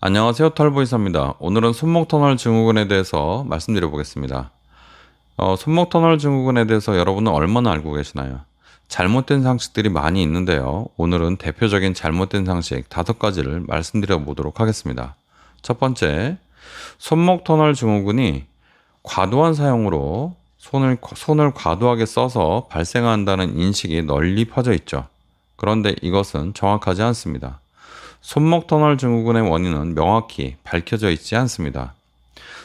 안녕하세요. 털보이사입니다. 오늘은 손목 터널 증후군에 대해서 말씀드려 보겠습니다. 손목 터널 증후군에 대해서 여러분은 얼마나 알고 계시나요? 잘못된 상식들이 많이 있는데요. 오늘은 대표적인 잘못된 상식 5가지를 말씀드려 보도록 하겠습니다. 첫 번째, 손목 터널 증후군이 과도한 사용으로 손을 과도하게 써서 발생한다는 인식이 널리 퍼져 있죠. 그런데 이것은 정확하지 않습니다. 손목 터널 증후군의 원인은 명확히 밝혀져 있지 않습니다.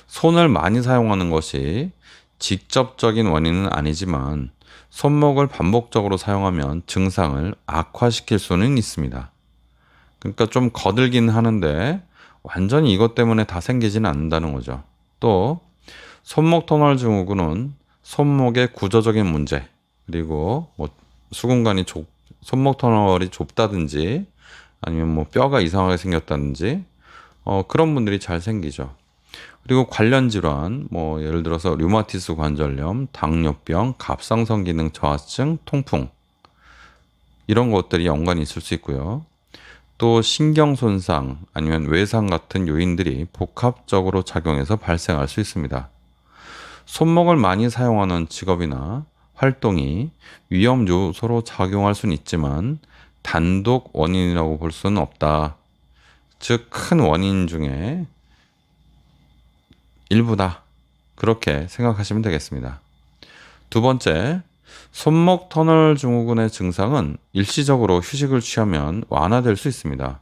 손을 많이 사용하는 것이 직접적인 원인은 아니지만 손목을 반복적으로 사용하면 증상을 악화시킬 수는 있습니다. 그러니까 좀 거들긴 하는데 완전히 이것 때문에 다 생기지는 않는다는 거죠. 또 손목 터널 증후군은 손목의 구조적인 문제, 그리고 수근관이 손목 터널이 좁다든지 아니면 뼈가 이상하게 생겼다든지 그런 분들이 잘 생기죠. 그리고 관련 질환, 예를 들어서 류마티스 관절염, 당뇨병, 갑상선 기능 저하증, 통풍 이런 것들이 연관이 있을 수 있고요. 또 신경 손상 아니면 외상 같은 요인들이 복합적으로 작용해서 발생할 수 있습니다. 손목을 많이 사용하는 직업이나 활동이 위험 요소로 작용할 수는 있지만 단독 원인이라고 볼 수는 없다. 즉, 큰 원인 중에 일부다. 그렇게 생각하시면 되겠습니다. 두 번째, 손목 터널 증후군의 증상은 일시적으로 휴식을 취하면 완화될 수 있습니다.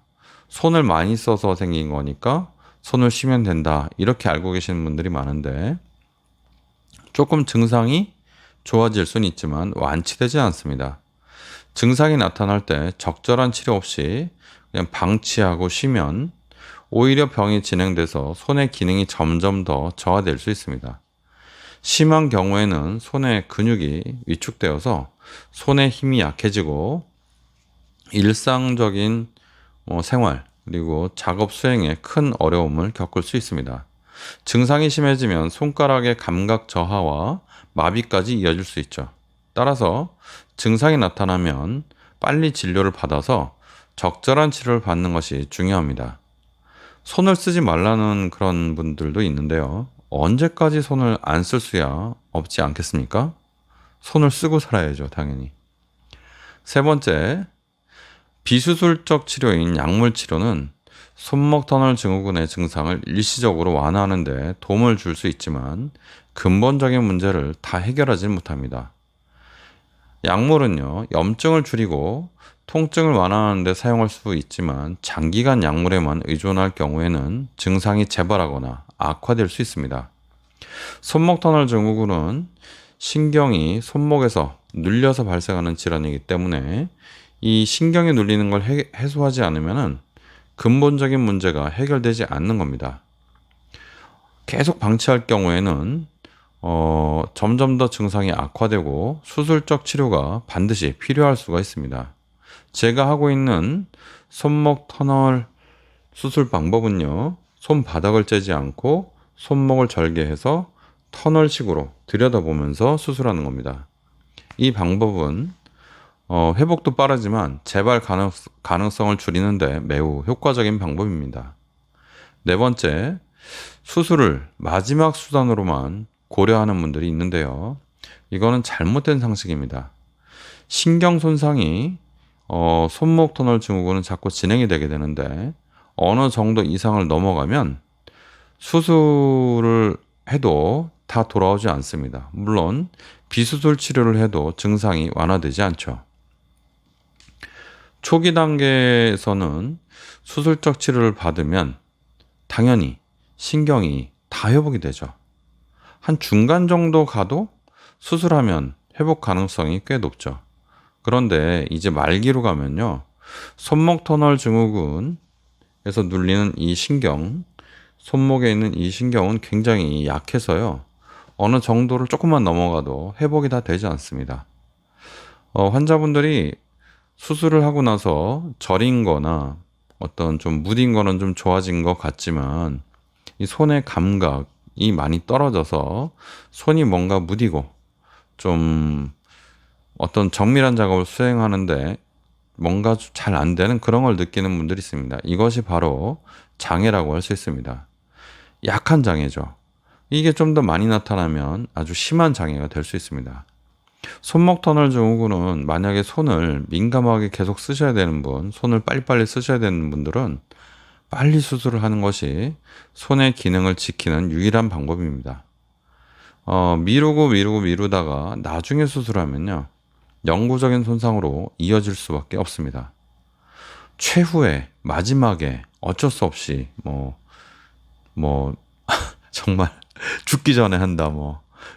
손을 많이 써서 생긴 거니까 손을 쉬면 된다. 이렇게 알고 계시는 분들이 많은데 조금 증상이 좋아질 수는 있지만 완치되지 않습니다. 증상이 나타날 때 적절한 치료 없이 그냥 방치하고 쉬면 오히려 병이 진행돼서 손의 기능이 점점 더 저하될 수 있습니다. 심한 경우에는 손의 근육이 위축되어서 손의 힘이 약해지고 일상적인 생활 그리고 작업 수행에 큰 어려움을 겪을 수 있습니다. 증상이 심해지면 손가락의 감각 저하와 마비까지 이어질 수 있죠. 따라서 증상이 나타나면 빨리 진료를 받아서 적절한 치료를 받는 것이 중요합니다. 손을 쓰지 말라는 그런 분들도 있는데요. 언제까지 손을 안 쓸 수야 없지 않겠습니까? 손을 쓰고 살아야죠, 당연히. 세 번째, 비수술적 치료인 약물 치료는 손목 터널 증후군의 증상을 일시적으로 완화하는 데 도움을 줄 수 있지만 근본적인 문제를 다 해결하지 못합니다. 약물은요, 염증을 줄이고 통증을 완화하는 데 사용할 수 있지만 장기간 약물에만 의존할 경우에는 증상이 재발하거나 악화될 수 있습니다. 손목 터널 증후군은 신경이 손목에서 눌려서 발생하는 질환이기 때문에 이 신경이 눌리는 걸 해소하지 않으면 근본적인 문제가 해결되지 않는 겁니다. 계속 방치할 경우에는 점점 더 증상이 악화되고 수술적 치료가 반드시 필요할 수가 있습니다. 제가 하고 있는 손목 터널 수술 방법은요, 손바닥을 째지 않고 손목을 절개해서 터널식으로 들여다보면서 수술하는 겁니다. 이 방법은 회복도 빠르지만 재발 가능성을 줄이는데 매우 효과적인 방법입니다. 네 번째, 수술을 마지막 수단으로만 고려하는 분들이 있는데요. 이거는 잘못된 상식입니다. 신경 손상이 손목 터널 증후군은 자꾸 진행이 되게 되는데 어느 정도 이상을 넘어가면 수술을 해도 다 돌아오지 않습니다. 물론 비수술 치료를 해도 증상이 완화되지 않죠. 초기 단계에서는 수술적 치료를 받으면 당연히 신경이 다 회복이 되죠. 한 중간 정도 가도 수술하면 회복 가능성이 꽤 높죠. 그런데 이제 말기로 가면요. 손목 터널 증후군에서 눌리는 이 신경, 손목에 있는 이 신경은 굉장히 약해서요. 어느 정도를 조금만 넘어가도 회복이 다 되지 않습니다. 환자분들이 수술을 하고 나서 저린 거나 어떤 좀 무딘 거는 좀 좋아진 것 같지만 이 손의 감각이 많이 떨어져서 손이 뭔가 무디고 좀 어떤 정밀한 작업을 수행하는데 뭔가 잘 안 되는 그런 걸 느끼는 분들이 있습니다. 이것이 바로 장애라고 할 수 있습니다. 약한 장애죠. 이게 좀 더 많이 나타나면 아주 심한 장애가 될 수 있습니다. 손목 터널 증후군은 만약에 손을 민감하게 계속 쓰셔야 되는 분, 손을 빨리빨리 쓰셔야 되는 분들은 빨리 수술을 하는 것이 손의 기능을 지키는 유일한 방법입니다. 미루다가 나중에 수술하면요, 영구적인 손상으로 이어질 수밖에 없습니다. 최후에, 마지막에 어쩔 수 없이, 정말 죽기 전에 한다,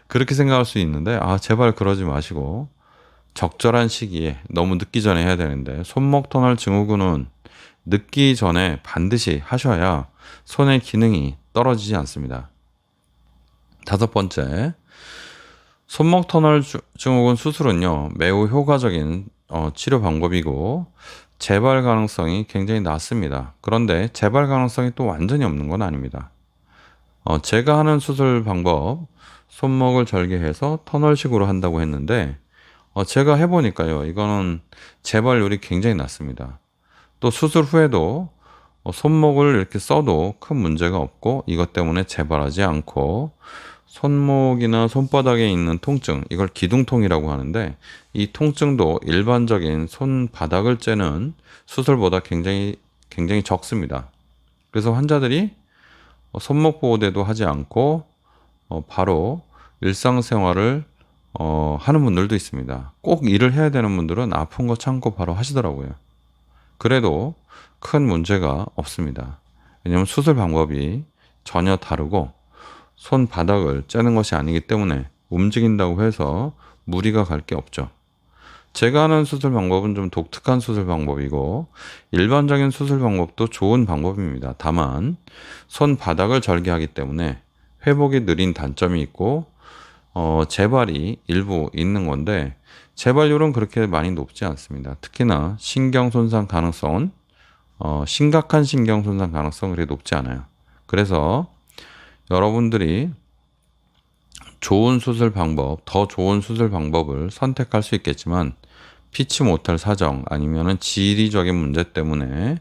그렇게 생각할 수 있는데, 제발 그러지 마시고, 적절한 시기에 너무 늦기 전에 해야 되는데, 손목 터널 증후군은 늦기 전에 반드시 하셔야 손의 기능이 떨어지지 않습니다. 다섯 번째, 손목 터널 증후군 수술은요, 매우 효과적인 치료 방법이고, 재발 가능성이 굉장히 낮습니다. 그런데 재발 가능성이 또 완전히 없는 건 아닙니다. 제가 하는 수술 방법, 손목을 절개해서 터널식으로 한다고 했는데, 제가 해보니까요, 이거는 재발률이 굉장히 낮습니다. 또 수술 후에도 손목을 이렇게 써도 큰 문제가 없고, 이것 때문에 재발하지 않고, 손목이나 손바닥에 있는 통증, 이걸 기둥통이라고 하는데, 이 통증도 일반적인 손바닥을 째는 수술보다 굉장히 적습니다. 그래서 환자들이 손목 보호대도 하지 않고 바로 일상생활을 하는 분들도 있습니다. 꼭 일을 해야 되는 분들은 아픈 거 참고 바로 하시더라고요. 그래도 큰 문제가 없습니다. 왜냐하면 수술 방법이 전혀 다르고 손바닥을 째는 것이 아니기 때문에 움직인다고 해서 무리가 갈 게 없죠. 제가 하는 수술 방법은 좀 독특한 수술 방법이고 일반적인 수술 방법도 좋은 방법입니다. 다만 손바닥을 절개하기 때문에 회복이 느린 단점이 있고 재발이 일부 있는 건데 재발률은 그렇게 많이 높지 않습니다. 특히나 신경 손상 가능성은 심각한 신경 손상 가능성은 그렇게 높지 않아요. 그래서 여러분들이 좋은 수술 방법, 더 좋은 수술 방법을 선택할 수 있겠지만 피치 못할 사정 아니면은 지리적인 문제 때문에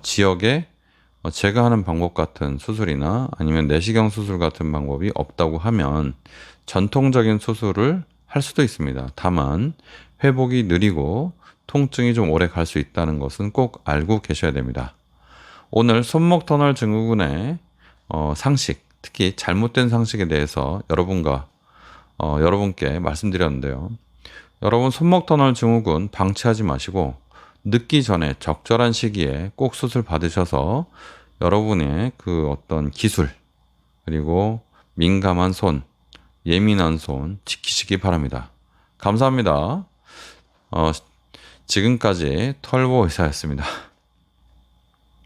지역에 제가 하는 방법 같은 수술이나 아니면 내시경 수술 같은 방법이 없다고 하면 전통적인 수술을 할 수도 있습니다. 다만 회복이 느리고 통증이 좀 오래 갈 수 있다는 것은 꼭 알고 계셔야 됩니다. 오늘 손목 터널 증후군의 상식, 특히 잘못된 상식에 대해서 여러분께 말씀드렸는데요. 여러분 손목 터널 증후군 방치하지 마시고 늦기 전에 적절한 시기에 꼭 수술 받으셔서 여러분의 그 어떤 기술 그리고 민감한 손, 예민한 손 지키시기 바랍니다. 감사합니다. 지금까지 털보 의사였습니다.